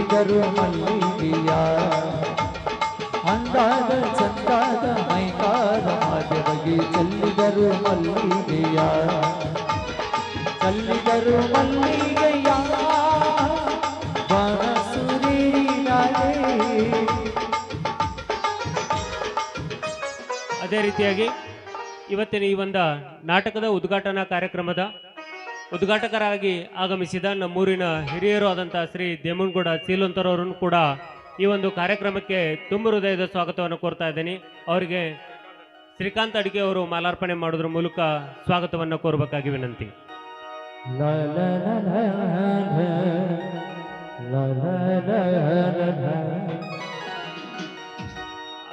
ಚೆಲ್ಲಿದರು ಮಲ್ಲಿಗೆಯ ಅಂದಾದ ಚಂದಾದ ಮೈಕಾದ ಮಾದೆಬಗೆ ಚೆಲ್ಲಿದರು ಮಲ್ಲಿಗೆಯ ಚೆಲ್ಲಿದರು ಮಲ್ಲಿಗೆಯ ಬಾಣಸುರಿನಾಳೆ. ಅದೇ ರೀತಿಯಾಗಿ ಇವತ್ತಿನ ಈ ಒಂದು ನಾಟಕದ ಉದ್ಘಾಟನಾ ಕಾರ್ಯಕ್ರಮದ ಉದ್ಘಾಟಕರಾಗಿ ಆಗಮಿಸಿದ ನಮ್ಮೂರಿನ ಹಿರಿಯರು ಆದಂಥ ಶ್ರೀ ದೇಮನಗೌಡ ಸೀಲಂತರವರನ್ನು ಕೂಡ ಈ ಒಂದು ಕಾರ್ಯಕ್ರಮಕ್ಕೆ ತುಂಬ ಹೃದಯದ ಸ್ವಾಗತವನ್ನು ಕೋರ್ತಾ ಇದ್ದೀನಿ. ಅವರಿಗೆ ಶ್ರೀಕಾಂತ್ ಅಡಿಕೆ ಅವರು ಮಾಲಾರ್ಪಣೆ ಮಾಡೋದ್ರ ಮೂಲಕ ಸ್ವಾಗತವನ್ನು ಕೋರಬೇಕಾಗಿ ವಿನಂತಿ.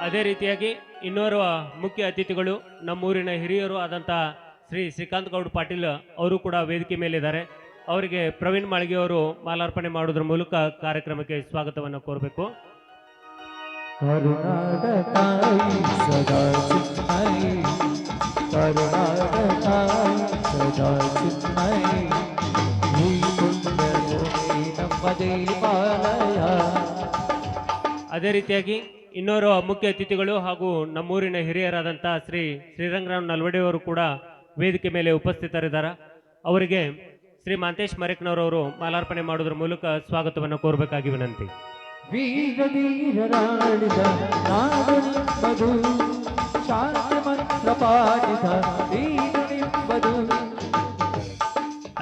ಅದೇ ರೀತಿಯಾಗಿ ಇನ್ನೋರ್ವ ಮುಖ್ಯ ಅತಿಥಿಗಳು ನಮ್ಮೂರಿನ ಹಿರಿಯರು ಆದಂಥ ಶ್ರೀ ಶ್ರೀಕಾಂತ್ ಗೌಡ್ ಪಾಟೀಲ್ ಅವರು ಕೂಡ ವೇದಿಕೆ ಮೇಲಿದ್ದಾರೆ. ಅವರಿಗೆ ಪ್ರವೀಣ್ ಮಾಳಿಗೆ ಅವರು ಮಾಲಾರ್ಪಣೆ ಮಾಡೋದ್ರ ಮೂಲಕ ಕಾರ್ಯಕ್ರಮಕ್ಕೆ ಸ್ವಾಗತವನ್ನು ಕೋರಬೇಕು. ಅದೇ ರೀತಿಯಾಗಿ ಇನ್ನೋರ್ವ ಮುಖ್ಯ ಅತಿಥಿಗಳು ಹಾಗೂ ನಮ್ಮೂರಿನ ಹಿರಿಯರಾದಂಥ ಶ್ರೀ ಶ್ರೀರಂಗರಾವ್ ನಲ್ವಡೆ ಅವರು ಕೂಡ ವೇದಿಕೆ ಮೇಲೆ ಉಪಸ್ಥಿತರಿದ್ದಾರೆ. ಅವರಿಗೆ ಶ್ರೀ ಮಾಂತೇಶ್ ಮರೇಕ್ನವರವರು ಮಾಲಾರ್ಪಣೆ ಮಾಡೋದ್ರ ಮೂಲಕ ಸ್ವಾಗತವನ್ನು ಕೋರಬೇಕಾಗಿ ವಿನಂತಿ.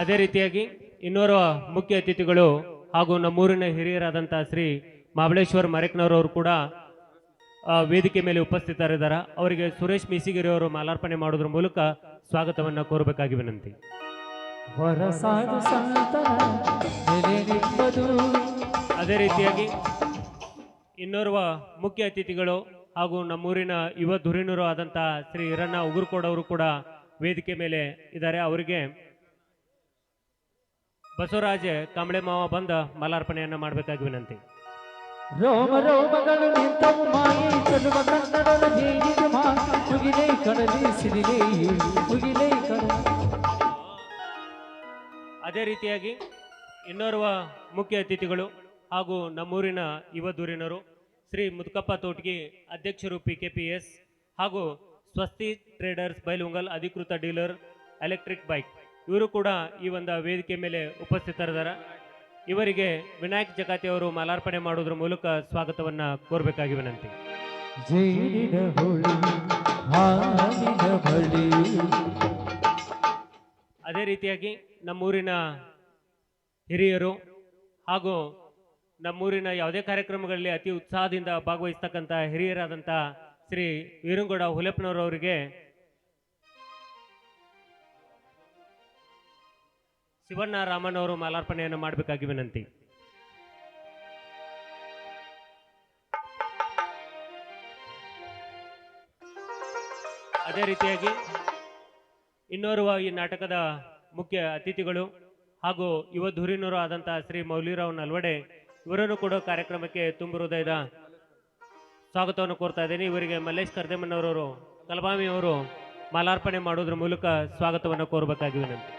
ಅದೇ ರೀತಿಯಾಗಿ ಇನ್ನೋರ್ವ ಮುಖ್ಯ ಅತಿಥಿಗಳು ಹಾಗೂ ನಮ್ಮೂರಿನ ಹಿರಿಯರಾದಂಥ ಶ್ರೀ ಮಹಾಬಳೇಶ್ವರ್ ಮರೇಕ್ನವರವರು ಕೂಡ ವೇದಿಕೆ ಮೇಲೆ ಉಪಸ್ಥಿತರಿದ್ದಾರೆ. ಅವರಿಗೆ ಸುರೇಶ್ ಮೀಸಿಗಿರಿ ಅವರು ಮಾಲಾರ್ಪಣೆ ಮಾಡೋದ್ರ ಮೂಲಕ ಸ್ವಾಗತವನ್ನು ಕೋರಬೇಕಾಗಿ ವಿನಂತಿ. ಅದೇ ರೀತಿಯಾಗಿ ಇನ್ನೋರ್ವ ಮುಖ್ಯ ಅತಿಥಿಗಳು ಹಾಗೂ ನಮ್ಮೂರಿನ ಯುವ ಧುರೀಣರು ಆದಂಥ ಶ್ರೀ ಹಿರಣ್ಣ ಉಗುರ್ಕೋಡ್ ಅವರು ಕೂಡ ವೇದಿಕೆ ಮೇಲೆ ಇದ್ದಾರೆ. ಅವರಿಗೆ ಬಸವರಾಜ ಕಾಂಬಳೆ ಮಾವ ಬಂದ ಮಾಲಾರ್ಪಣೆಯನ್ನು ಮಾಡಬೇಕಾಗಿ ವಿನಂತಿ. ರೋಮ ರೋಮಗಳು ನಿಂತವು ಮಾಯಿ ಚೆಲುವ ಕನ್ನಡದ ಹೀಗಿದು ಮುಗಿಲೇ ಕಡಲಿ ಸಿಡಿಲೇ ಮುಗಿಲೇ ಕಡಲಿ. ಅದೇ ರೀತಿಯಾಗಿ ಇನ್ನೋರ್ವ ಮುಖ್ಯ ಅತಿಥಿಗಳು ಹಾಗೂ ನಮ್ಮೂರಿನ ಯುವ ಧುರೀಣರು ಶ್ರೀ ಮುದ್ಕಪ್ಪ ತೋಟಗಿ ಅಧ್ಯಕ್ಷರು PKPS ಹಾಗೂ ಸ್ವಸ್ತಿ ಟ್ರೇಡರ್ಸ್ ಬೈಲುಂಗಲ್ ಅಧಿಕೃತ ಡೀಲರ್ ಎಲೆಕ್ಟ್ರಿಕ್ ಬೈಕ್ ಇವರು ಕೂಡ ಈ ಒಂದು ವೇದಿಕೆ ಮೇಲೆ ಉಪಸ್ಥಿತರಿದ್ದಾರೆ. ಇವರಿಗೆ ವಿನಾಯಕ್ ಜಕಾತಿ ಅವರು ಮಾಲಾರ್ಪಣೆ ಮಾಡೋದ್ರ ಮೂಲಕ ಸ್ವಾಗತವನ್ನ ಕೋರಬೇಕಾಗಿ ವಿನಂತಿ. ಅದೇ ರೀತಿಯಾಗಿ ನಮ್ಮೂರಿನ ಹಿರಿಯರು ಹಾಗೂ ನಮ್ಮೂರಿನ ಯಾವುದೇ ಕಾರ್ಯಕ್ರಮಗಳಲ್ಲಿ ಅತಿ ಉತ್ಸಾಹದಿಂದ ಭಾಗವಹಿಸ್ತಕ್ಕಂಥ ಹಿರಿಯರಾದಂಥ ಶ್ರೀ ವೀರಂಗೌಡ ಹುಲೆಪ್ಪನವರವರಿಗೆ ಶಿವಣ್ಣ ರಾಮನ್ ಅವರು ಮಾಲಾರ್ಪಣೆಯನ್ನು ಮಾಡಬೇಕಾಗಿ ವಿನಂತಿ. ಅದೇ ರೀತಿಯಾಗಿ ಇನ್ನೋರ್ವ ಈ ನಾಟಕದ ಮುಖ್ಯ ಅತಿಥಿಗಳು ಹಾಗೂ ಯುವ ಧುರೀಣರು ಆದಂಥ ಶ್ರೀ ಮೌಲಿರಾವ್ ನಲ್ವಡೆ ಇವರನ್ನು ಕೂಡ ಕಾರ್ಯಕ್ರಮಕ್ಕೆ ತುಂಬ ಹೃದಯದ ಸ್ವಾಗತವನ್ನು ಕೋರ್ತಾ ಇದ್ದೀನಿ. ಇವರಿಗೆ ಮಲ್ಲೇಶ್ ಕರ್ದೆಮನ್ನವರವರು ಕಲಬಾಮಿ ಅವರು ಮಾಲಾರ್ಪಣೆ ಮಾಡೋದ್ರ ಮೂಲಕ ಸ್ವಾಗತವನ್ನು ಕೋರಬೇಕಾಗಿ ವಿನಂತಿ.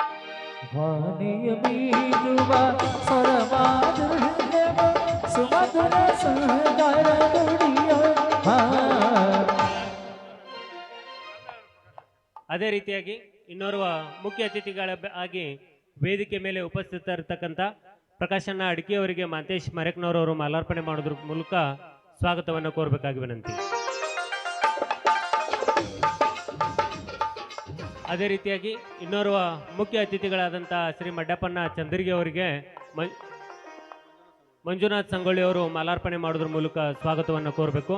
ಅದೇ ರೀತಿಯಾಗಿ ಇನ್ನೋರ್ವ ಮುಖ್ಯ ಅತಿಥಿಗಳ ಆಗಿ ವೇದಿಕೆ ಮೇಲೆ ಉಪಸ್ಥಿತರಿರ್ತಕ್ಕಂಥ ಪ್ರಕಾಶಣ್ಣ ಅಡಿಕೆ ಅವರಿಗೆ ಮಾಂತೇಶ್ ಮರೇಕ್ನವರವರು ಮಾಲಾರ್ಪಣೆ ಮಾಡೋದ್ರ ಮೂಲಕ ಸ್ವಾಗತವನ್ನು ಕೋರಬೇಕಾಗಿ ವಿನಂತಿ. ಅದೇ ರೀತಿಯಾಗಿ ಇನ್ನೋರ್ವ ಮುಖ್ಯ ಅತಿಥಿಗಳಾದಂಥ ಶ್ರೀ ಮಡ್ಡಪ್ಪಣ್ಣ ಚಂದ್ರಿಗೆ ಅವರಿಗೆ ಮಂಜುನಾಥ್ ಸಂಗೊಳ್ಳಿ ಅವರು ಮಾಲಾರ್ಪಣೆ ಮಾಡೋದ್ರ ಮೂಲಕ ಸ್ವಾಗತವನ್ನು ಕೋರಬೇಕು.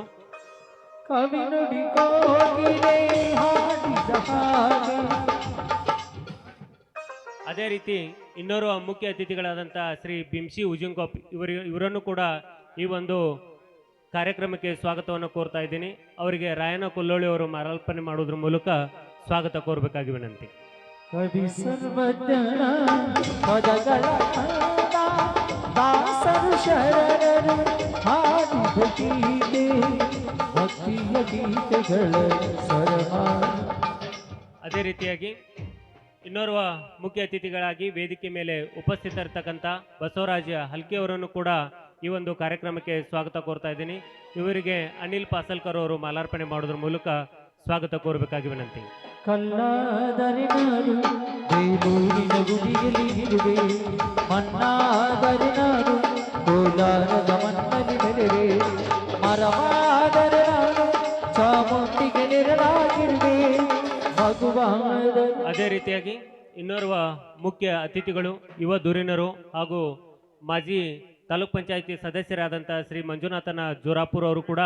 ಅದೇ ರೀತಿ ಇನ್ನೋರ್ವ ಮುಖ್ಯ ಅತಿಥಿಗಳಾದಂಥ ಶ್ರೀ ಬಿಂಸಿ ಉಜಿಂಕೊಪ್ ಇವರನ್ನು ಕೂಡ ಈ ಒಂದು ಕಾರ್ಯಕ್ರಮಕ್ಕೆ ಸ್ವಾಗತವನ್ನು ಕೋರ್ತಾ ಇದ್ದೀನಿ. ಅವರಿಗೆ ರಾಯಣ್ಣ ಕೊಲ್ಲೋಳಿ ಅವರು ಮಾಲಾರ್ಪಣೆ ಮಾಡೋದ್ರ ಮೂಲಕ ಸ್ವಾಗತ ಕೋರಬೇಕಾಗಿ ವಿನಂತಿ. ಅದೇ ರೀತಿಯಾಗಿ ಇನ್ನೋರ್ವ ಮುಖ್ಯ ಅತಿಥಿಗಳಾಗಿ ವೇದಿಕೆ ಮೇಲೆ ಉಪಸ್ಥಿತರಿರ್ತಕ್ಕಂಥ ಬಸವರಾಜ ಹಲ್ಕೆ ಅವರನ್ನು ಕೂಡ ಈ ಒಂದು ಕಾರ್ಯಕ್ರಮಕ್ಕೆ ಸ್ವಾಗತ ಕೋರ್ತಾ ಇದ್ದೀನಿ. ಇವರಿಗೆ ಅನಿಲ್ ಪಾಸಲ್ಕರ್ ಅವರು ಮಾಲಾರ್ಪಣೆ ಮಾಡೋದ್ರ ಮೂಲಕ ಸ್ವಾಗತ ಕೋರಬೇಕಾಗಿ ವಿನಂತಿ. ಕಲ್ಲಾದರೆ ನಾನು ಬೇಲೂರಿನ ಗುಡಿಯಲ್ಲಿ ಇರುವೆ, ಮಣ್ಣಾದರೆ ನಾನು ಕೋಲಾರದ ಮಣ್ಣಲ್ಲಿ ಬೆಳೆವೆ, ಮರವಾದರೆ ನಾನು ಚಾಮುಂಡಿಗೆ ನೆರಳಾಗಿರುವೆ ಭಗವಾದ. ಅದೇ ರೀತಿಯಾಗಿ ಇನ್ನೋರ್ವ ಮುಖ್ಯ ಅತಿಥಿಗಳು ಯುವ ಧುರೀಣರು ಹಾಗೂ ಮಾಜಿ ತಾಲೂಕ್ ಪಂಚಾಯಿತಿ ಸದಸ್ಯರಾದಂಥ ಶ್ರೀ ಮಂಜುನಾಥನ ಜೋರಾಪುರ್ ಅವರು ಕೂಡ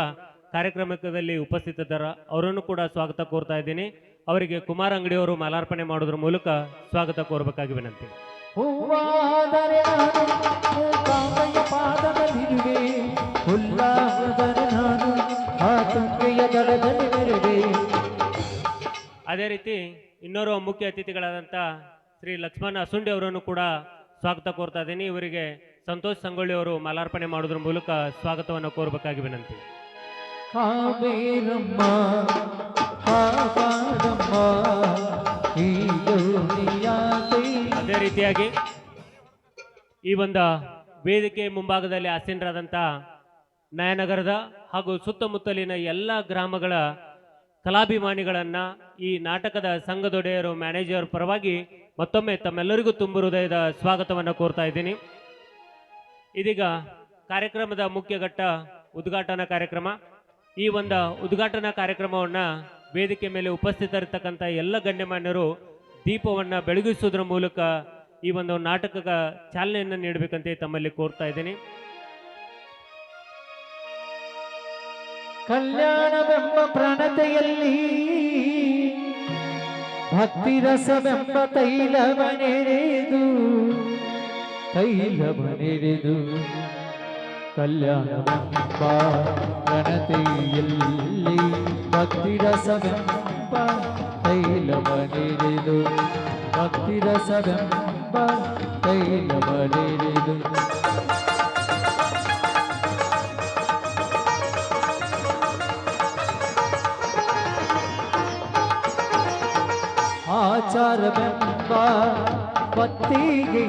ಕಾರ್ಯಕ್ರಮದಲ್ಲಿ ಉಪಸ್ಥಿತರಿದ್ದಾರೆ. ಅವರನ್ನು ಕೂಡ ಸ್ವಾಗತ ಕೋರ್ತಾ ಇದ್ದೀನಿ. ಅವರಿಗೆ ಕುಮಾರ್ ಅಂಗಡಿಯವರು ಮಾಲಾರ್ಪಣೆ ಮಾಡೋದ್ರ ಮೂಲಕ ಸ್ವಾಗತ ಕೋರಬೇಕಾಗಿ ವಿನಂತಿ. ಹೂವಾದರೆ ನಾನು ಮೂಕಾಂಬೆಯ ಪಾದದಲ್ಲಿರುವೆ, ಹುಲ್ಲಾದರೆ ನಾನು ಆ ತುಂಗೆಯ ದಡದಲ್ಲಿ ಬೆರೆವೆ. ಅದೇ ರೀತಿ ಇನ್ನೋರ್ವ ಮುಖ್ಯ ಅತಿಥಿಗಳಾದಂಥ ಶ್ರೀ ಲಕ್ಷ್ಮಣ ಅಸುಂಡಿ ಅವರನ್ನು ಕೂಡ ಸ್ವಾಗತ ಕೋರ್ತಾ ಇದ್ದೀನಿ. ಇವರಿಗೆ ಸಂತೋಷ್ ಸಂಗೊಳ್ಳಿ ಅವರು ಮಾಲಾರ್ಪಣೆ ಮಾಡೋದ್ರ ಮೂಲಕ ಸ್ವಾಗತವನ್ನು ಕೋರಬೇಕಾಗಿ ವಿನಂತಿ. ಕಾವೇರಮ್ಮ ಕಾಪಾಡಮ್ಮ ಈ ದುನಿಯಾದೆ. ಅದೇ ರೀತಿಯಾಗಿ ಈ ಒಂದು ವೇದಿಕೆ ಮುಂಭಾಗದಲ್ಲಿ ಆಸೀನರಾದಂಥ ನಯನಗರದ ಹಾಗೂ ಸುತ್ತಮುತ್ತಲಿನ ಎಲ್ಲ ಗ್ರಾಮಗಳ ಕಲಾಭಿಮಾನಿಗಳನ್ನ ಈ ನಾಟಕದ ಸಂಘದೊಡೆಯರು ಮ್ಯಾನೇಜರ್ ಪರವಾಗಿ ಮತ್ತೊಮ್ಮೆ ತಮ್ಮೆಲ್ಲರಿಗೂ ತುಂಬ ಹೃದಯದ ಸ್ವಾಗತವನ್ನು ಕೋರ್ತಾ ಇದ್ದೀನಿ. ಇದೀಗ ಕಾರ್ಯಕ್ರಮದ ಮುಖ್ಯ ಘಟ್ಟ ಉದ್ಘಾಟನಾ ಕಾರ್ಯಕ್ರಮ. ಈ ಒಂದು ಉದ್ಘಾಟನಾ ಕಾರ್ಯಕ್ರಮವನ್ನು ವೇದಿಕೆ ಮೇಲೆ ಉಪಸ್ಥಿತರಿರ್ತಕ್ಕಂಥ ಎಲ್ಲ ಗಣ್ಯಮಾನ್ಯರು ದೀಪವನ್ನು ಬೆಳಗಿಸುವುದರ ಮೂಲಕ ಈ ಒಂದು ನಾಟಕದ ಚಾಲನೆಯನ್ನು ನೀಡಬೇಕಂತ ತಮ್ಮಲ್ಲಿ ಕೋರ್ತಾ ಇದ್ದೀನಿ. ಕಲ್ಯಾಣವೆಂಬ ಪ್ರಣತೆಯಲ್ಲಿ ಭಕ್ತಿ ರಸವೆಂಬ ತೈಲವನೆರೆದು ಕಲ್ಯಾಣವೆಂಬ ಪ್ರಣತೆಯಲ್ಲಿ ಭಕ್ತಿ ರಸವೆಂಬ ತೈಲವನೆರೆದು ಭಕ್ತಿ ರಸವೆಂಬ ತೈಲವನೆರೆದು ಆಚಾರವೆಂಬ ಬತ್ತಿಗೆ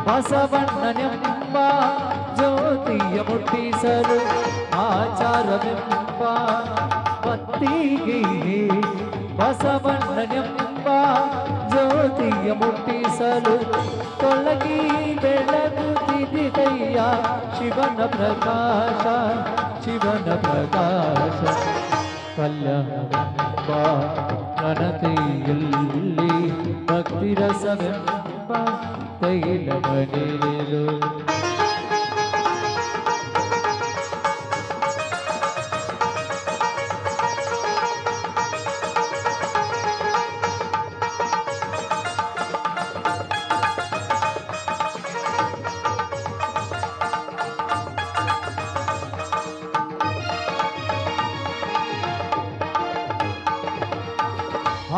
ಬಸವಣ್ಣನೆಂಬ ಜ್ಯೋತಿಯ ಮುಟ್ಟಿಸಲು, ಆಚಾರವೆಂಬ ಬತ್ತಿಗೆ ಬಸವಣ್ಣನೆಂಬ ಜ್ಯೋತಿಯ ಮುಟ್ಟಿಸಲು ತೊಲಗಿ ಬೆಳಗುತ್ತಿದೆಯ ಶಿವನ ಪ್ರಕಾಶ ಶಿವನ ಪ್ರಕಾಶ. ಕಲ್ಯಾಣವೆಂಬ ಘನತೆಯಲ್ಲಿ ಭಕ್ತಿ ರಸವೆಂಬ ತೈಲವನೆರೆದು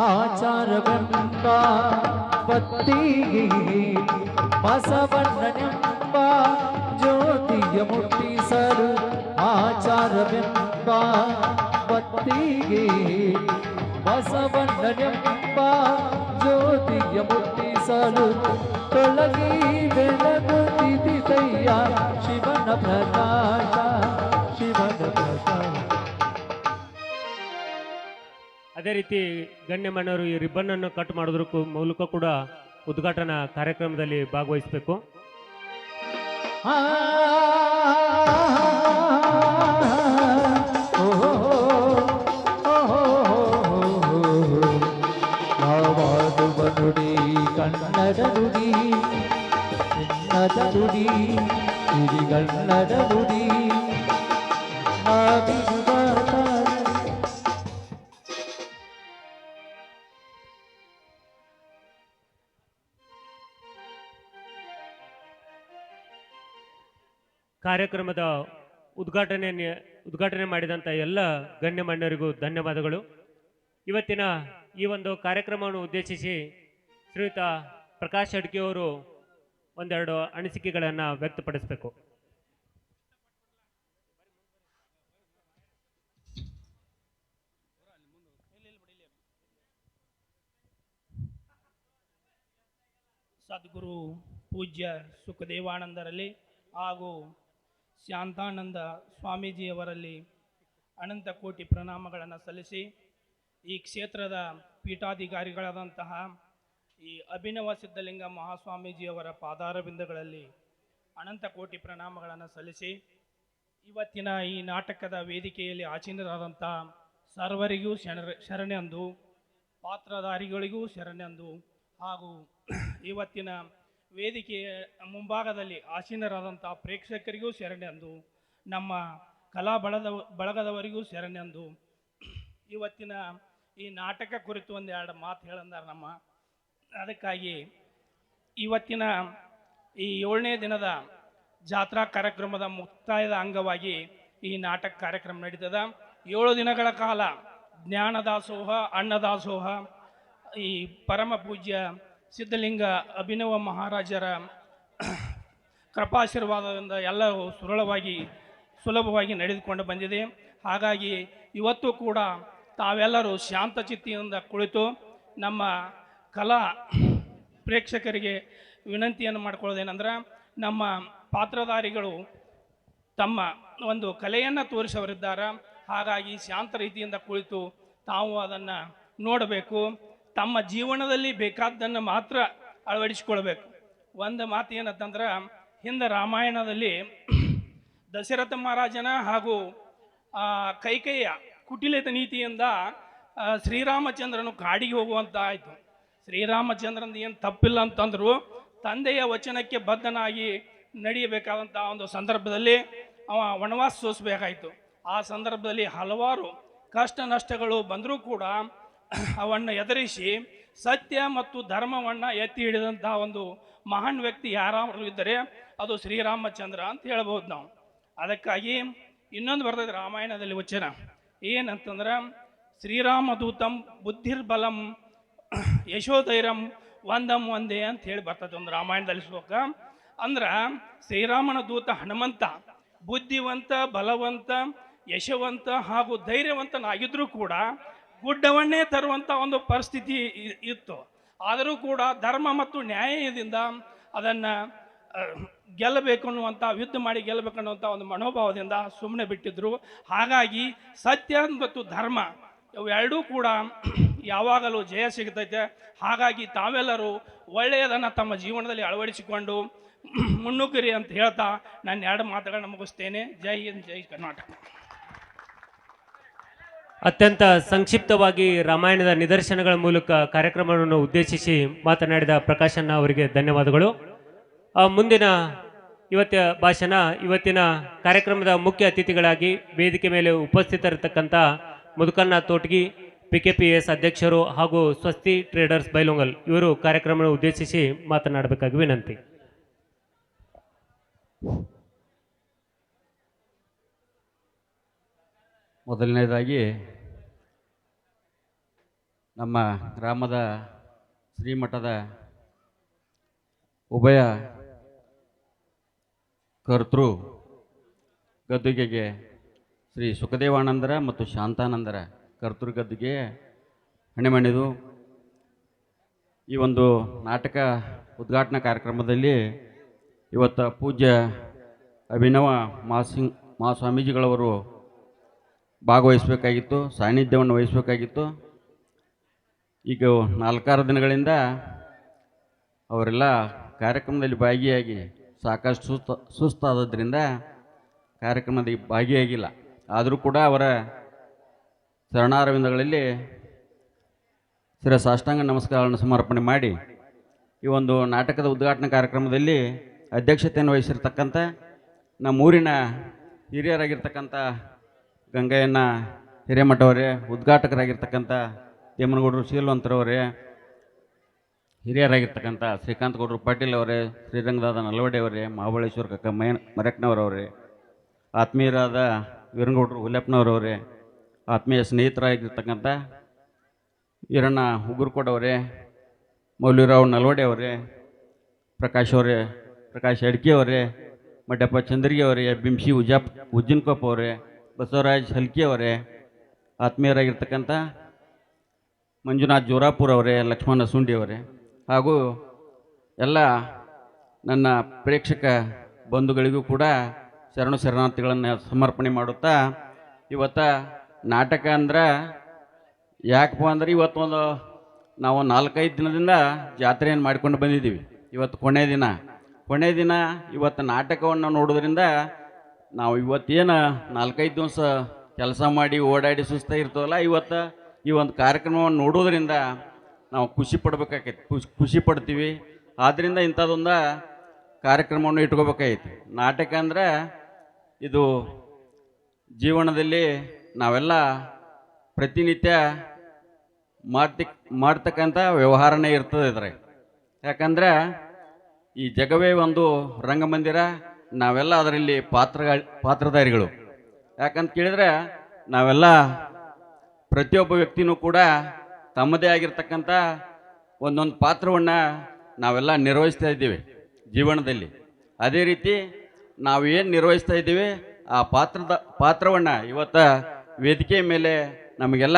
ಆಚಾರವೆಂಬ ಬತ್ತಿಗೆ ಬಸವಣ್ಣನೆಂಬ ಜ್ಯೋತಿಯ ಮುಟ್ಟಿಸಲು, ಆಚಾರವೆಂಬ ಬತ್ತಿಗೆ ಬಸವಣ್ಣನೆಂಬ ಜ್ಯೋತಿಯ ಮುಟ್ಟಿಸಲು ತೊಲಗಿ ಬೆಳಗುತ್ತಿದೆಯ ಶಿವನ ಪ್ರಕಾಶ ಶಿವನ ಪ್ರಕಾಶ. ಅದೇ ರೀತಿ ಗಣ್ಯಮಾನ್ಯರು ಈ ರಿಬ್ಬನ್ ಅನ್ನು ಕಟ್ ಮಾಡೋದ್ರ ಮೂಲಕ ಕೂಡ ಉದ್ಘಾಟನಾ ಕಾರ್ಯಕ್ರಮದಲ್ಲಿ ಭಾಗವಹಿಸಬೇಕು. ನುಡಿ ಕನ್ನಡ ನುಡಿ ಚಿನ್ನದ ನುಡಿ ಸಿರಿಗನ್ನಡ ನುಡಿ ಕಾರ್ಯಕ್ರಮದ ಉದ್ಘಾಟನೆ ಮಾಡಿದಂಥ ಎಲ್ಲ ಗಣ್ಯಮಾನ್ಯರಿಗೂ ಧನ್ಯವಾದಗಳು. ಇವತ್ತಿನ ಈ ಒಂದು ಕಾರ್ಯಕ್ರಮವನ್ನು ಉದ್ದೇಶಿಸಿ ಶ್ರೀಯುತ ಪ್ರಕಾಶ್ ಅಡ್ಕೆ ಅವರು ಒಂದೆರಡು ಅನಿಸಿಕೆಗಳನ್ನು ವ್ಯಕ್ತಪಡಿಸಬೇಕು. ಸದ್ಗುರು ಪೂಜ್ಯ ಸುಖದೇವಾನಂದರಲ್ಲಿ ಹಾಗೂ ಶಾಂತಾನಂದ ಸ್ವಾಮೀಜಿಯವರಲ್ಲಿ ಅನಂತ ಕೋಟಿ ಪ್ರಣಾಮಗಳನ್ನು ಸಲ್ಲಿಸಿ ಈ ಕ್ಷೇತ್ರದ ಪೀಠಾಧಿಕಾರಿಗಳಾದಂತಹ ಈ ಅಭಿನವ ಸಿದ್ಧಲಿಂಗ ಮಹಾಸ್ವಾಮೀಜಿಯವರ ಪಾದಾರಬಿಂದಗಳಲ್ಲಿ ಅನಂತ ಕೋಟಿ ಪ್ರಣಾಮಗಳನ್ನು ಸಲ್ಲಿಸಿ ಇವತ್ತಿನ ಈ ನಾಟಕದ ವೇದಿಕೆಯಲ್ಲಿ ಆಸೀನರಾದಂಥ ಸರ್ವರಿಗೂ ಶರಣೆಂದು, ಪಾತ್ರಧಾರಿಗಳಿಗೂ ಶರಣೆಂದು, ಹಾಗೂ ಇವತ್ತಿನ ವೇದಿಕೆಯ ಮುಂಭಾಗದಲ್ಲಿ ಆಸೀನರಾದಂಥ ಪ್ರೇಕ್ಷಕರಿಗೂ ಶರಣೆಂದು, ನಮ್ಮ ಕಲಾ ಬಳಗದವರಿಗೂ ಶರಣೆಂದು, ಇವತ್ತಿನ ಈ ನಾಟಕ ಕುರಿತು ಒಂದೆರಡು ಮಾತು ಹೇಳಂದಾರೆ ನಮ್ಮ. ಅದಕ್ಕಾಗಿ ಇವತ್ತಿನ ಈ 7ನೇ ದಿನದ ಜಾತ್ರಾ ಕಾರ್ಯಕ್ರಮದ ಮುಕ್ತಾಯದ ಅಂಗವಾಗಿ ಈ ನಾಟಕ ಕಾರ್ಯಕ್ರಮ ನಡೀತದ. 7 ದಿನಗಳ ಕಾಲ ಜ್ಞಾನದಾಸೋಹ, ಅನ್ನದಾಸೋಹ, ಈ ಪರಮ ಪೂಜ್ಯ ಸಿದ್ಧಲಿಂಗ ಅಭಿನವ ಮಹಾರಾಜರ ಕೃಪಾಶೀರ್ವಾದದಿಂದ ಎಲ್ಲವೂ ಸುಲಭವಾಗಿ ನಡೆದುಕೊಂಡು ಬಂದಿದೆ. ಹಾಗಾಗಿ ಇವತ್ತು ಕೂಡ ತಾವೆಲ್ಲರೂ ಶಾಂತಚಿತ್ತಿಯಿಂದ ಕುಳಿತು ನಮ್ಮ ಕಲಾ ಪ್ರೇಕ್ಷಕರಿಗೆ ವಿನಂತಿಯನ್ನು ಮಾಡಿಕೊಳ್ಳೋದೇನೆಂದ್ರೆ, ನಮ್ಮ ಪಾತ್ರಧಾರಿಗಳು ತಮ್ಮ ಒಂದು ಕಲೆಯನ್ನು ತೋರಿಸವರಿದ್ದಾರೆ. ಹಾಗಾಗಿ ಶಾಂತ ರೀತಿಯಿಂದ ಕುಳಿತು ತಾವು ಅದನ್ನು ನೋಡಬೇಕು. ತಮ್ಮ ಜೀವನದಲ್ಲಿ ಬೇಕಾದ್ದನ್ನು ಮಾತ್ರ ಅಳವಡಿಸಿಕೊಳ್ಬೇಕು. ಒಂದು ಮಾತು ಏನಂತಂದ್ರೆ, ಹಿಂದೆ ರಾಮಾಯಣದಲ್ಲಿ ದಶರಥ ಮಹಾರಾಜನ ಹಾಗೂ ಕೈಕೇಯಿಯ ಕುಟಿಲದ ನೀತಿಯಿಂದ ಶ್ರೀರಾಮಚಂದ್ರನು ಕಾಡಿಗೆ ಹೋಗುವಂತ ಆಯಿತು. ಶ್ರೀರಾಮಚಂದ್ರನ ಏನು ತಪ್ಪಿಲ್ಲ ಅಂತಂದ್ರು, ತಂದೆಯ ವಚನಕ್ಕೆ ಬದ್ಧನಾಗಿ ನಡೆಯಬೇಕಾದಂಥ ಒಂದು ಸಂದರ್ಭದಲ್ಲಿ ಅವ ವನವಾಸ ಸೋಸಬೇಕಾಯಿತು. ಆ ಸಂದರ್ಭದಲ್ಲಿ ಹಲವಾರು ಕಷ್ಟ ನಷ್ಟಗಳು ಬಂದರೂ ಕೂಡ ಅವನ್ನು ಎದುರಿಸಿ ಸತ್ಯ ಮತ್ತು ಧರ್ಮವನ್ನು ಎತ್ತಿ ಹಿಡಿದಂಥ ಒಂದು ಮಹಾನ್ ವ್ಯಕ್ತಿ ಯಾರಾದರೂ ಇದ್ದರೆ ಅದು ಶ್ರೀರಾಮಚಂದ್ರ ಅಂತ ಹೇಳ್ಬೋದು ನಾವು. ಅದಕ್ಕಾಗಿ ಇನ್ನೊಂದು ಬರ್ತದೆ ರಾಮಾಯಣದಲ್ಲಿ ವಚನ ಏನಂತಂದ್ರೆ, ಶ್ರೀರಾಮದೂತಂ ಬುದ್ಧಿರ್ಬಲಂ ಯಶೋಧೈರ್ಯಂ ಒಂದಂ ಒಂದೇ ಅಂತ ಹೇಳಿ ಬರ್ತದೆ ಒಂದು ರಾಮಾಯಣದಲ್ಲಿ ಶ್ಲೋಕ. ಅಂದ್ರೆ ಶ್ರೀರಾಮನ ದೂತ ಹನುಮಂತ ಬುದ್ಧಿವಂತ, ಬಲವಂತ, ಯಶವಂತ ಹಾಗೂ ಧೈರ್ಯವಂತನಾಗಿದ್ರೂ ಕೂಡ ಗುಡ್ಡವನ್ನೇ ತರುವಂಥ ಒಂದು ಪರಿಸ್ಥಿತಿ ಇತ್ತು. ಆದರೂ ಕೂಡ ಧರ್ಮ ಮತ್ತು ನ್ಯಾಯದಿಂದ ಅದನ್ನು ಗೆಲ್ಲಬೇಕು ಅನ್ನುವಂಥ, ಯುದ್ಧ ಮಾಡಿ ಗೆಲ್ಲಬೇಕು ಅನ್ನುವಂಥ ಒಂದು ಮನೋಭಾವದಿಂದ ಸುಮ್ಮನೆ ಬಿಟ್ಟಿದ್ರು. ಹಾಗಾಗಿ ಸತ್ಯ ಮತ್ತು ಧರ್ಮ ಇವೆರಡೂ ಕೂಡ ಯಾವಾಗಲೂ ಜಯ ಸಿಗ್ತೈತೆ. ಹಾಗಾಗಿ ತಾವೆಲ್ಲರೂ ಒಳ್ಳೆಯದನ್ನು ತಮ್ಮ ಜೀವನದಲ್ಲಿ ಅಳವಡಿಸಿಕೊಂಡು ಮುನ್ನುಗ್ಗಿರಿ ಅಂತ ಹೇಳ್ತಾ ನಾನು 2 ಮಾತುಗಳನ್ನ ಮುಗಿಸ್ತೇನೆ. ಜೈ ಹಿಂದ್, ಜೈ ಕರ್ನಾಟಕ. ಅತ್ಯಂತ ಸಂಕ್ಷಿಪ್ತವಾಗಿ ರಾಮಾಯಣದ ನಿದರ್ಶನಗಳ ಮೂಲಕ ಕಾರ್ಯಕ್ರಮವನ್ನು ಉದ್ದೇಶಿಸಿ ಮಾತನಾಡಿದ ಪ್ರಕಾಶಣ್ಣ ಅವರಿಗೆ ಧನ್ಯವಾದಗಳು. ಮುಂದಿನ ಇವತ್ತಿನ ಕಾರ್ಯಕ್ರಮದ ಮುಖ್ಯ ಅತಿಥಿಗಳಾಗಿ ವೇದಿಕೆ ಮೇಲೆ ಉಪಸ್ಥಿತರಿರತಕ್ಕಂಥ ಮುದುಕಣ್ಣ ತೋಟಗಿ, PKPS ಅಧ್ಯಕ್ಷರು ಹಾಗೂ ಸ್ವಸ್ತಿ ಟ್ರೇಡರ್ಸ್ ಬೈಲೊಂಗಲ್ ಇವರು ಕಾರ್ಯಕ್ರಮವನ್ನು ಉದ್ದೇಶಿಸಿ ಮಾತನಾಡಬೇಕಾಗಿ ವಿನಂತಿ. ಮೊದಲನೇದಾಗಿ ನಮ್ಮ ಗ್ರಾಮದ ಶ್ರೀಮಠದ ಉಭಯ ಕರ್ತೃ ಗದ್ದುಗೆಗೆ ಶ್ರೀ ಸುಖದೇವಾನಂದರ ಮತ್ತು ಶಾಂತಾನಂದರ ಕರ್ತೃ ಗದ್ದುಗೆ ಹಣೆಮಣಿದು ಈ ಒಂದು ನಾಟಕ ಉದ್ಘಾಟನಾ ಕಾರ್ಯಕ್ರಮದಲ್ಲಿ ಇವತ್ತು ಪೂಜ್ಯ ಅಭಿನವ ಮಹಾಸ್ವಾಮೀಜಿಗಳವರು ಭಾಗವಹಿಸಬೇಕಾಗಿತ್ತು, ಸಾನ್ನಿಧ್ಯವನ್ನು ವಹಿಸಬೇಕಾಗಿತ್ತು. ಈಗ 4-6 ದಿನಗಳಿಂದ ಅವರೆಲ್ಲ ಕಾರ್ಯಕ್ರಮದಲ್ಲಿ ಭಾಗಿಯಾಗಿ ಸಾಕಷ್ಟು ಸುಸ್ತಾದದ್ರಿಂದ ಕಾರ್ಯಕ್ರಮದಲ್ಲಿ ಭಾಗಿಯಾಗಿಲ್ಲ. ಆದರೂ ಕೂಡ ಅವರ ಶರಣಾರವಿಂದಗಳಲ್ಲಿ ಸಾಷ್ಟಾಂಗ ನಮಸ್ಕಾರಗಳನ್ನು ಸಮರ್ಪಣೆ ಮಾಡಿ ಈ ಒಂದು ನಾಟಕದ ಉದ್ಘಾಟನಾ ಕಾರ್ಯಕ್ರಮದಲ್ಲಿ ಅಧ್ಯಕ್ಷತೆಯನ್ನು ವಹಿಸಿರ್ತಕ್ಕಂಥ ನಮ್ಮೂರಿನ ಹಿರಿಯರಾಗಿರ್ತಕ್ಕಂಥ ಗಂಗಯ್ಯನ ಹಿರೇಮಠವರೇ, ಉದ್ಘಾಟಕರಾಗಿರ್ತಕ್ಕಂಥ ದೇಮನಗೌಡರು ಶೀಲವಂತರವರೇ, ಹಿರಿಯರಾಗಿರ್ತಕ್ಕಂಥ ಶ್ರೀಕಾಂತ್ ಗೌಡರು ಪಾಟೀಲ್ ಅವರೇ, ಶ್ರೀರಂಗದಾದ ನಲ್ವಡೆ ಅವರೇ, ಮಹಾಬಳೇಶ್ವರ ಕಕ್ಕ ಮರಕ್ನವರವರೇ, ಆತ್ಮೀಯರಾದ ವೀರಂಗೌಡರು ಹುಲ್ಯಪ್ಪನವರವರೇ, ಆತ್ಮೀಯ ಸ್ನೇಹಿತರಾಗಿರ್ತಕ್ಕಂಥ ಈರಣ್ಣ ಉಗುರ್ಕೋಡವರೇ, ಮೌಲ್ಯರಾವ್ ನಲ್ವಡೆ ಅವರೇ, ಪ್ರಕಾಶ್ ಅಡ್ಕಿ ಅವರೇ, ಮಡ್ಯಪ್ಪ ಚಂದ್ರಿಗೆ ಅವರೇ, ಬಿಂಶಿ ಉಜ್ಜಿನ್ಕೊಪ್ಪ ಅವರೇ, ಬಸವರಾಜ್ ಹಲ್ಕಿ ಅವರೇ, ಆತ್ಮೀಯರಾಗಿರ್ತಕ್ಕಂಥ ಮಂಜುನಾಥ್ ಜೋರಾಪುರ ಅವರೇ, ಲಕ್ಷ್ಮಣ ಸುಂಡಿ ಅವರೇ, ಹಾಗೂ ಎಲ್ಲ ನನ್ನ ಪ್ರೇಕ್ಷಕ ಬಂಧುಗಳಿಗೂ ಕೂಡ ಶರಣು ಶರಣಾರ್ಥಿಗಳನ್ನು ಸಮರ್ಪಣೆ ಮಾಡುತ್ತಾ ಇವತ್ತು ನಾಟಕ ಅಂದ್ರೆ ಯಾಕಪ್ಪ ಅಂದ್ರೆ ಇವತ್ತೊಂದು ನಾವು 4-5 ದಿನದಿಂದ ಜಾತ್ರೆಯನ್ನು ಮಾಡ್ಕೊಂಡು ಬಂದಿದ್ದೀವಿ. ಇವತ್ತು ಕೊನೆ ದಿನ ಇವತ್ತು ನಾಟಕವನ್ನು ನೋಡೋದ್ರಿಂದ ನಾವು ಇವತ್ತೇನು 4-5 ದಿವಸ ಕೆಲಸ ಮಾಡಿ ಓಡಾಡಿ ಸುಸ್ತಾಗಿರ್ತವಲ್ಲ, ಇವತ್ತು ಈ ಒಂದು ಕಾರ್ಯಕ್ರಮವನ್ನು ನೋಡೋದ್ರಿಂದ ನಾವು ಖುಷಿ ಪಡ್ಬೇಕಾಗೈತಿ, ಖುಷಿ ಪಡ್ತೀವಿ. ಆದ್ದರಿಂದ ಇಂಥದ್ದೊಂದು ಕಾರ್ಯಕ್ರಮವನ್ನು ಇಟ್ಕೋಬೇಕಾಗೈತಿ. ನಾಟಕ ಅಂದ್ರೆ ಇದು ಜೀವನದಲ್ಲಿ ನಾವೆಲ್ಲ ಪ್ರತಿನಿತ್ಯ ಮಾಡ್ತಕ್ಕಂಥ ವ್ಯವಹಾರನೇ ಇರ್ತದೆ ಇದ್ರೆ. ಯಾಕಂದ್ರೆ ಈ ಜಗವೇ ಒಂದು ರಂಗಮಂದಿರ, ನಾವೆಲ್ಲ ಅದರಲ್ಲಿ ಪಾತ್ರಧಾರಿಗಳು. ಯಾಕಂತ ಕೇಳಿದ್ರೆ ನಾವೆಲ್ಲ ಪ್ರತಿಯೊಬ್ಬ ವ್ಯಕ್ತಿನೂ ಕೂಡ ತಮ್ಮದೇ ಆಗಿರ್ತಕ್ಕಂಥ ಒಂದೊಂದು ಪಾತ್ರವನ್ನು ನಾವೆಲ್ಲ ನಿರ್ವಹಿಸ್ತಾ ಇದ್ದೀವಿ ಜೀವನದಲ್ಲಿ. ಅದೇ ರೀತಿ ನಾವು ಏನು ನಿರ್ವಹಿಸ್ತಾ ಇದ್ದೀವಿ ಆ ಪಾತ್ರವನ್ನು ಇವತ್ತು ವೇದಿಕೆ ಮೇಲೆ ನಮಗೆಲ್ಲ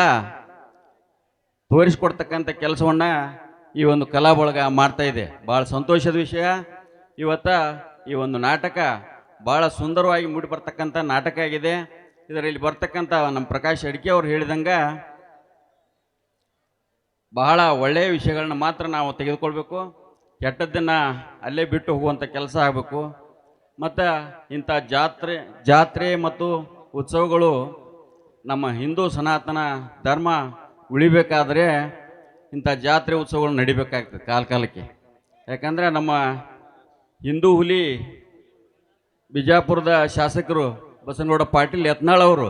ತೋರಿಸ್ಕೊಡ್ತಕ್ಕಂಥ ಕೆಲಸವನ್ನು ಈ ಒಂದು ಕಲಾ ಬಳಗ ಮಾಡ್ತಾ ಇದೆ. ಭಾಳ ಸಂತೋಷದ ವಿಷಯ. ಇವತ್ತು ಈ ಒಂದು ನಾಟಕ ಭಾಳ ಸುಂದರವಾಗಿ ಮೂಡಿ ಬರ್ತಕ್ಕಂಥ ನಾಟಕ ಆಗಿದೆ. ಇದರಲ್ಲಿ ಬರ್ತಕ್ಕಂಥ ನಮ್ಮ ಪ್ರಕಾಶ್ ಅಡಿಕೆ ಅವರು ಹೇಳಿದಂಗೆ ಬಹಳ ಒಳ್ಳೆಯ ವಿಷಯಗಳನ್ನ ಮಾತ್ರ ನಾವು ತೆಗೆದುಕೊಳ್ಬೇಕು, ಕೆಟ್ಟದ್ದನ್ನು ಅಲ್ಲೇ ಬಿಟ್ಟು ಹೋಗುವಂಥ ಕೆಲಸ ಆಗಬೇಕು. ಮತ್ತು ಇಂಥ ಜಾತ್ರೆ ಮತ್ತು ಉತ್ಸವಗಳು ನಮ್ಮ ಹಿಂದೂ ಸನಾತನ ಧರ್ಮ ಉಳಿಬೇಕಾದ್ರೆ ಇಂಥ ಜಾತ್ರೆ ಉತ್ಸವಗಳು ನಡಿಬೇಕಾಗ್ತದೆ ಕಾಲಕ್ಕೆ. ಯಾಕಂದರೆ ನಮ್ಮ ಹಿಂದೂ ಹುಲಿ ಬಿಜಾಪುರದ ಶಾಸಕರು ಬಸನಗೌಡ ಪಾಟೀಲ್ ಯತ್ನಾಳ್ ಅವರು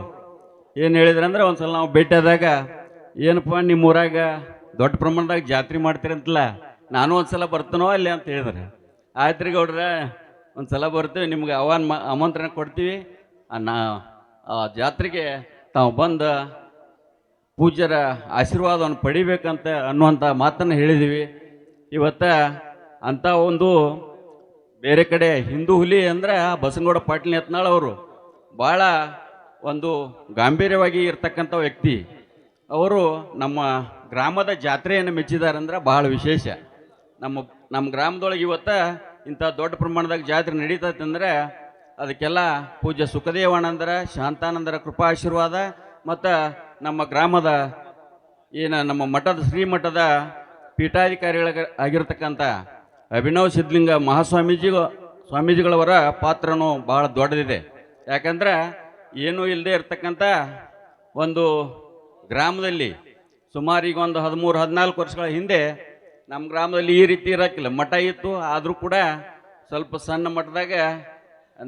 ಏನು ಹೇಳಿದ್ರು ಅಂದರೆ, ಒಂದು ಸಲ ನಾವು ಭೇಟಿಯಾದಾಗ, ಏನಪ್ಪ ನಿಮ್ಮ ಊರಾಗ ದೊಡ್ಡ ಪ್ರಮಾಣದಾಗ ಜಾತ್ರೆ ಮಾಡ್ತೀರಂತಲ್ಲ, ನಾನು ಒಂದು ಸಲ ಬರ್ತೀನೋ ಅಲ್ಲಿ ಅಂತ ಹೇಳಿದ್ರೆ. ಆಯ್ತು ರೀ ಗೌಡ್ರೆ, ಒಂದು ಸಲ ಬರ್ತೀವಿ, ನಿಮ್ಗೆ ಆಮಂತ್ರಣ ಕೊಡ್ತೀವಿ, ಆ ಜಾತ್ರೆಗೆ ತಾವು ಬಂದು ಪೂಜ್ಯರ ಆಶೀರ್ವಾದವನ್ನು ಪಡಿಬೇಕಂತ ಅನ್ನುವಂಥ ಮಾತನ್ನು ಹೇಳಿದ್ದೀವಿ. ಇವತ್ತು ಅಂಥ ಒಂದು ಬೇರೆ ಕಡೆ ಹಿಂದೂ ಹುಲಿ ಅಂದರೆ ಬಸನಗೌಡ ಪಾಟೀಲ್ ಯತ್ನಾಳ್ ಅವರು ಭಾಳ ಒಂದು ಗಾಂಭೀರ್ಯವಾಗಿ ಇರ್ತಕ್ಕಂಥ ವ್ಯಕ್ತಿ. ಅವರು ನಮ್ಮ ಗ್ರಾಮದ ಜಾತ್ರೆಯನ್ನು ಮೆಚ್ಚಿದ್ದಾರೆ ಅಂದ್ರೆ ಭಾಳ ವಿಶೇಷ. ನಮ್ಮ ಗ್ರಾಮದೊಳಗೆ ಇವತ್ತು ಇಂಥ ದೊಡ್ಡ ಪ್ರಮಾಣದಾಗ ಜಾತ್ರೆ ನಡೀತೈತೆ ಅಂದರೆ ಅದಕ್ಕೆಲ್ಲ ಪೂಜ್ಯ ಸುಖದೇವಾನಂದರ ಶಾಂತಾನಂದರ ಕೃಪಾ ಆಶೀರ್ವಾದ ಮತ್ತು ನಮ್ಮ ಗ್ರಾಮದ ನಮ್ಮ ಮಠದ ಶ್ರೀಮಠದ ಪೀಠಾಧಿಕಾರಿಗಳಾಗಿರ್ತಕ್ಕಂಥ ಅಭಿನವ್ ಸಿದ್ಧಲಿಂಗ ಸ್ವಾಮೀಜಿಗಳವರ ಪಾತ್ರನೂ ಭಾಳ ದೊಡ್ಡದಿದೆ. ಯಾಕಂದ್ರೆ ಏನೂ ಇಲ್ಲದೆ ಇರ್ತಕ್ಕಂಥ ಒಂದು ಗ್ರಾಮದಲ್ಲಿ ಸುಮಾರು ಈಗ ಒಂದು 13-14 ವರ್ಷಗಳ ಹಿಂದೆ ನಮ್ಮ ಗ್ರಾಮದಲ್ಲಿ ಈ ರೀತಿ ಇರೋಕ್ಕಿಲ್ಲ, ಮಠ ಇತ್ತು. ಆದರೂ ಕೂಡ ಸ್ವಲ್ಪ ಸಣ್ಣ ಮಠದಾಗ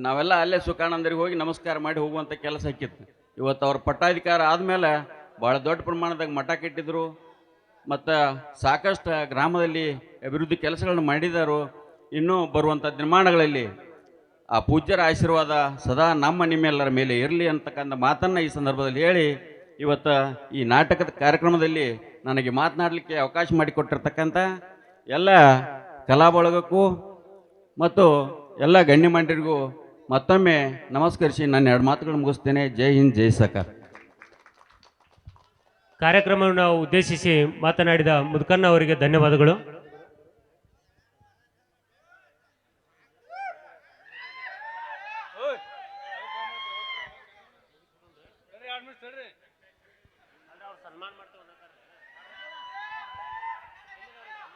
ನಾವೆಲ್ಲ ಅಲ್ಲೇ ಸುಖಾನಂದರಿಗೆ ಹೋಗಿ ನಮಸ್ಕಾರ ಮಾಡಿ ಹೋಗುವಂಥ ಕೆಲಸ ಆಕ್ಕಿತ್ತು. ಇವತ್ತು ಅವ್ರ ಪಟ್ಟಾಧಿಕಾರ ಆದಮೇಲೆ ಭಾಳ ದೊಡ್ಡ ಪ್ರಮಾಣದಾಗ ಮಠ ಕಟ್ಟಿದ್ರು ಮತ್ತು ಸಾಕಷ್ಟು ಗ್ರಾಮದಲ್ಲಿ ಅಭಿವೃದ್ಧಿ ಕೆಲಸಗಳನ್ನು ಮಾಡಿದರು. ಇನ್ನೂ ಬರುವಂಥ ನಿರ್ಮಾಣಗಳಲ್ಲಿ ಆ ಪೂಜ್ಯರ ಆಶೀರ್ವಾದ ಸದಾ ನಿಮ್ಮೆಲ್ಲರ ಮೇಲೆ ಇರಲಿ ಅಂತಕ್ಕಂಥ ಮಾತನ್ನು ಈ ಸಂದರ್ಭದಲ್ಲಿ ಹೇಳಿ, ಇವತ್ತು ಈ ನಾಟಕದ ಕಾರ್ಯಕ್ರಮದಲ್ಲಿ ನನಗೆ ಮಾತನಾಡಲಿಕ್ಕೆ ಅವಕಾಶ ಮಾಡಿಕೊಟ್ಟಿರ್ತಕ್ಕಂಥ ಎಲ್ಲ ಕಲಾ ಬಳಗಕ್ಕೂ ಮತ್ತು ಎಲ್ಲ ಗಣ್ಯಮಾನ್ಯರಿಗೂ ಮತ್ತೊಮ್ಮೆ ನಮಸ್ಕರಿಸಿ ನನ್ನ 2 ಮಾತುಗಳನ್ನು ಮುಗಿಸ್ತೇನೆ. ಜೈ ಹಿಂದ್, ಜೈ ಸರ್ಕಾರ. ಕಾರ್ಯಕ್ರಮವನ್ನು ಉದ್ದೇಶಿಸಿ ಮಾತನಾಡಿದ ಮುದುಕಣ್ಣ ಅವರಿಗೆ ಧನ್ಯವಾದಗಳು.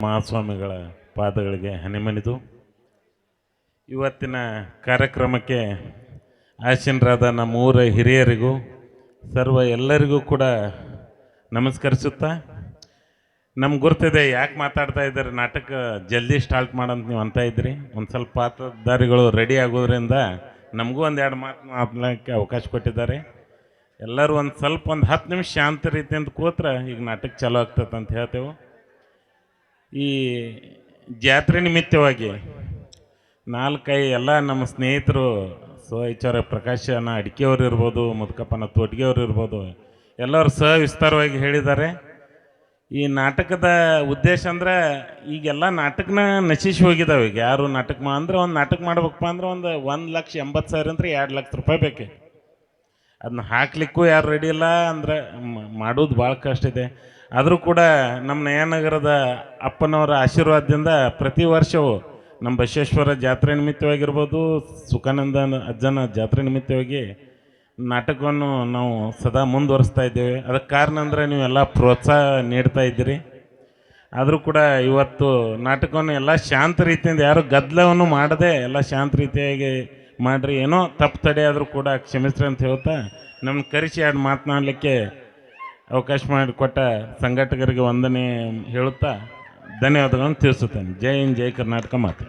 ಮಹಾಸ್ವಾಮಿಗಳ ಪಾದಗಳಿಗೆ ಹನಿಮನಿದು ಇವತ್ತಿನ ಕಾರ್ಯಕ್ರಮಕ್ಕೆ ಆಸೀನರಾದ ನಮ್ಮ ಊರ ಹಿರಿಯರಿಗೂ ಎಲ್ಲರಿಗೂ ಕೂಡ ನಮಸ್ಕರಿಸುತ್ತಾ, ನಮ್ಗೆ ಗುರ್ತಿದೆ ಯಾಕೆ ಮಾತಾಡ್ತಾ ಇದ್ದಾರೆ, ನಾಟಕ ಜಲ್ದಿ ಸ್ಟಾರ್ಟ್ ಮಾಡಂತ ನೀವು ಅಂತ ಇದ್ರಿ. ಒಂದು ಸ್ವಲ್ಪ ಪಾತ್ರಧಾರಿಗಳು ರೆಡಿ ಆಗೋದ್ರಿಂದ ನಮಗೂ 1-2 ಮಾತು ಮಾತನಾಡೋಕ್ಕೆ ಅವಕಾಶ ಕೊಟ್ಟಿದ್ದಾರೆ. ಎಲ್ಲರೂ ಒಂದು 10 ನಿಮಿಷ ಶಾಂತ ರೀತಿಯಿಂದ ಕೂತ್ರೆ ಈಗ ನಾಟಕ ಚಾಲೂ ಆಗ್ತದೆ ಅಂತ ಹೇಳ್ತೇವೆ. ಈ ಜಾತ್ರೆ ನಿಮಿತ್ತವಾಗಿ 4 ಎಲ್ಲ ನಮ್ಮ ಸ್ನೇಹಿತರು ಎಚ್.ಆರ್. ಪ್ರಕಾಶನ ಅಡಿಕೆಯವರು ಇರ್ಬೋದು, ಮುದುಕಪ್ಪನ ತೋಟಿಗೆಯವರು ಇರ್ಬೋದು, ಎಲ್ಲರೂ ವಿಸ್ತಾರವಾಗಿ ಹೇಳಿದ್ದಾರೆ. ಈ ನಾಟಕದ ಉದ್ದೇಶ ಅಂದ್ರೆ ಈಗೆಲ್ಲ ನಾಟಕನ ನಶಿಸಿ ಹೋಗಿದ್ದಾವೆ. ಈಗ ಯಾರು ನಾಟಕ ಅಂದ್ರೆ ಒಂದು ನಾಟಕ ಮಾಡ್ಬೇಕಪ್ಪ ಅಂದ್ರೆ 1,80,000 ಅಂದ್ರೆ 2 ಲಕ್ಷ ರೂಪಾಯಿ ಬೇಕು. ಅದನ್ನ ಹಾಕ್ಲಿಕ್ಕೂ ಯಾರು ರೆಡಿ ಇಲ್ಲ ಅಂದ್ರೆ ಮಾಡೋದು ಭಾಳ ಕಷ್ಟ ಇದೆ. ಆದರೂ ಕೂಡ ನಮ್ಮ ನಯನಗರದ ಅಪ್ಪನವರ ಆಶೀರ್ವಾದದಿಂದ ಪ್ರತಿ ವರ್ಷವೂ ನಮ್ಮ ಬಸವೇಶ್ವರ ಜಾತ್ರೆ ನಿಮಿತ್ತವಾಗಿರ್ಬೋದು, ಸುಖಾನಂದ ಅಜ್ಜನ ಜಾತ್ರೆ ನಿಮಿತ್ತವಾಗಿ ನಾಟಕವನ್ನು ನಾವು ಸದಾ ಮುಂದುವರಿಸ್ತಾ ಇದ್ದೇವೆ. ಅದಕ್ಕೆ ಕಾರಣ ಅಂದರೆ ನೀವೆಲ್ಲ ಪ್ರೋತ್ಸಾಹ ನೀಡ್ತಾ ಇದ್ದೀರಿ. ಆದರೂ ಕೂಡ ಇವತ್ತು ನಾಟಕವನ್ನು ಎಲ್ಲ ಶಾಂತ ರೀತಿಯಿಂದ, ಯಾರು ಗದ್ದಲವನ್ನು ಮಾಡದೆ ಎಲ್ಲ ಶಾಂತ ರೀತಿಯಾಗಿ ಮಾಡಿರಿ. ಏನೋ ತಪ್ಪು ತಡೆ ಆದರೂ ಕೂಡ ಕ್ಷಮಿಸ್ರಿ ಅಂತ ಹೇಳ್ತಾ ನಮ್ಮನ್ನು ಕರೆಸಿ ಎರಡು ಮಾತನಾಡಲಿಕ್ಕೆ ಅವಕಾಶ ಮಾಡಿಕೊಟ್ಟ ಸಂಘಟಕರಿಗೆ ವಂದನೆ ಹೇಳುತ್ತಾ ಧನ್ಯವಾದಗಳನ್ನು ತಿಳಿಸುತ್ತೇನೆ. ಜೈ ಹಿಂದ್, ಜೈ ಕರ್ನಾಟಕ ಮಾತೆ.